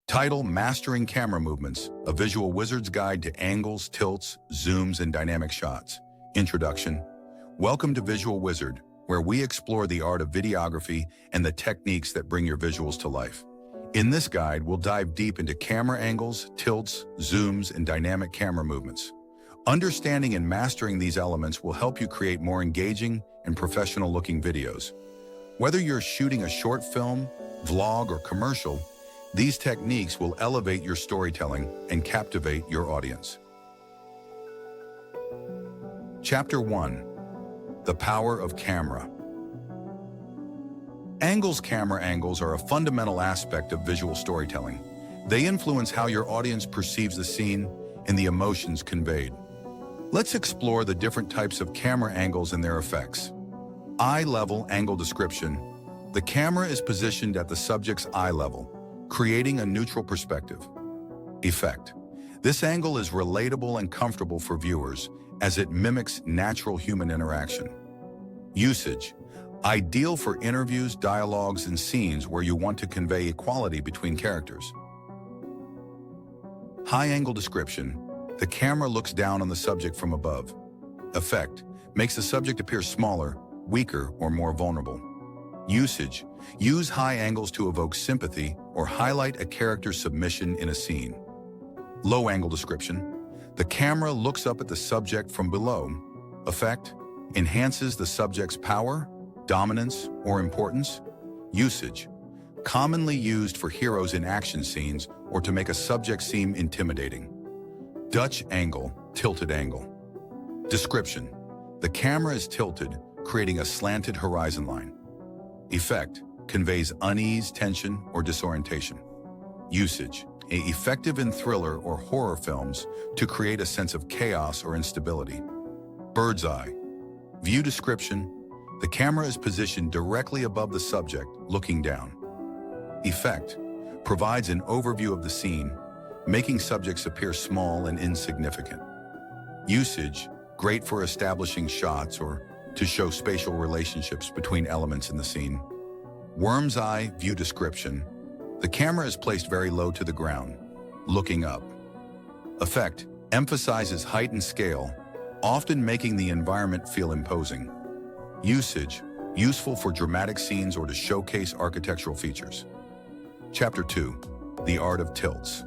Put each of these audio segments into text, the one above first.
Title: Mastering Camera Movements, a visual wizard's guide to angles, tilts, zooms, and dynamic shots. Introduction. Welcome to Visual Wizard, where we explore the art of videography and the techniques that bring your visuals to life. In this guide, we'll dive deep into camera angles, tilts, zooms, and dynamic camera movements. Understanding and mastering these elements will help you create more engaging and professional-looking videos. Whether you're shooting a short film, vlog, or commercial, these techniques will elevate your storytelling and captivate your audience. Chapter 1. The Power of Camera. Camera angles are a fundamental aspect of visual storytelling. They influence how your audience perceives the scene and the emotions conveyed. Let's explore the different types of camera angles and their effects. Eye-level angle description. The camera is positioned at the subject's eye level, creating a neutral perspective. Effect. This angle is relatable and comfortable for viewers as it mimics natural human interaction. Usage. Ideal for interviews, dialogues, and scenes where you want to convey equality between characters. High-angle description. The camera looks down on the subject from above. Effect. Makes the subject appear smaller, weaker, or more vulnerable. Usage. Use high angles to evoke sympathy or highlight a character's submission in a scene. Low-angle description. The camera looks up at the subject from below. Effect. Enhances the subject's power, dominance, or importance. Usage. Commonly used for heroes in action scenes or to make a subject seem intimidating. Dutch angle, tilted angle. Description. The camera is tilted, creating a slanted horizon line. Effect. Conveys unease, tension, or disorientation. Usage. Effective in thriller or horror films to create a sense of chaos or instability. Bird's eye. View description. The camera is positioned directly above the subject, looking down. Effect. Provides an overview of the scene, making subjects appear small and insignificant. Usage. Great for establishing shots or to show spatial relationships between elements in the scene. Worm's eye view description. The camera is placed very low to the ground, looking up. Effect. Emphasizes height and scale, often making the environment feel imposing. Usage. Useful for dramatic scenes or to showcase architectural features. Chapter 2. The Art of Tilts.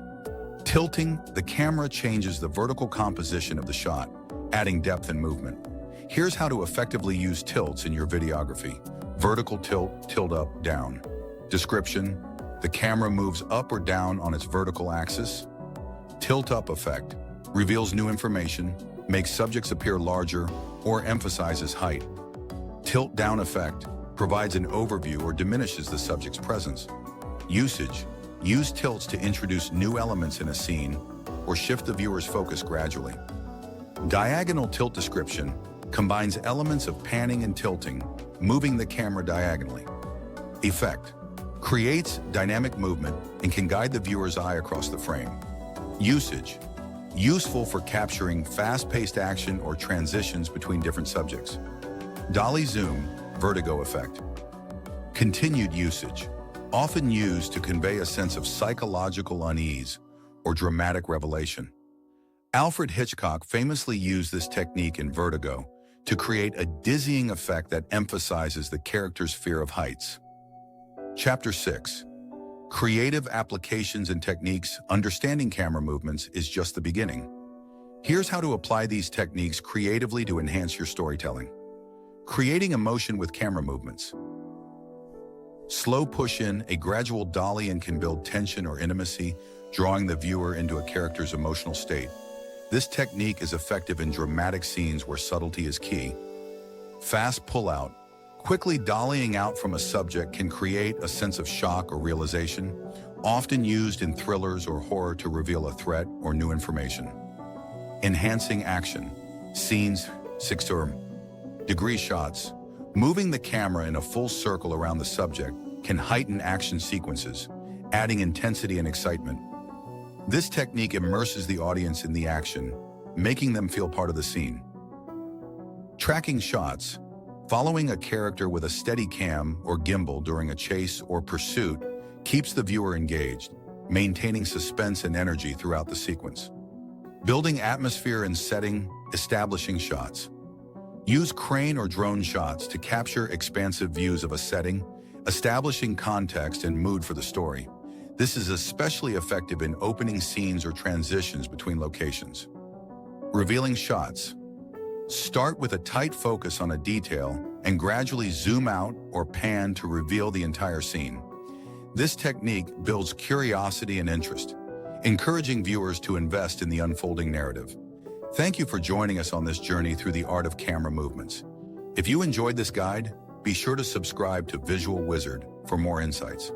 Tilting, the camera changes the vertical composition of the shot, adding depth and movement. Here's how to effectively use tilts in your videography. Vertical tilt, tilt up, down. Description. The camera moves up or down on its vertical axis. Tilt up effect. Reveals new information, makes subjects appear larger, or emphasizes height. Tilt down effect. Provides an overview or diminishes the subject's presence. Usage. Use tilts to introduce new elements in a scene or shift the viewer's focus gradually. Diagonal tilt description. Combines elements of panning and tilting, moving the camera diagonally. Effect. Creates dynamic movement and can guide the viewer's eye across the frame. Usage. Useful for capturing fast-paced action or transitions between different subjects. Dolly zoom, vertigo effect. Continued usage. Often used to convey a sense of psychological unease or dramatic revelation. Alfred Hitchcock famously used this technique in Vertigo to create a dizzying effect that emphasizes the character's fear of heights. Chapter 6. Creative applications and techniques. Understanding camera movements is just the beginning. Here's how to apply these techniques creatively to enhance your storytelling. Creating emotion with camera movements. Slow push-in, a gradual dolly-in can build tension or intimacy, drawing the viewer into a character's emotional state. This technique is effective in dramatic scenes where subtlety is key. Fast pull-out. Quickly dollying out from a subject can create a sense of shock or realization, often used in thrillers or horror to reveal a threat or new information. Enhancing action. Scenes, 60-degree shots. Moving the camera in a full circle around the subject can heighten action sequences, adding intensity and excitement. This technique immerses the audience in the action, making them feel part of the scene. Tracking shots. Following a character with a steady cam or gimbal during a chase or pursuit keeps the viewer engaged, maintaining suspense and energy throughout the sequence. Building atmosphere and setting, establishing shots. Use crane or drone shots to capture expansive views of a setting, establishing context and mood for the story. This is especially effective in opening scenes or transitions between locations. Revealing shots. Start with a tight focus on a detail and gradually zoom out or pan to reveal the entire scene. This technique builds curiosity and interest, encouraging viewers to invest in the unfolding narrative. Thank you for joining us on this journey through the art of camera movements. If you enjoyed this guide, be sure to subscribe to Visual Wizard for more insights.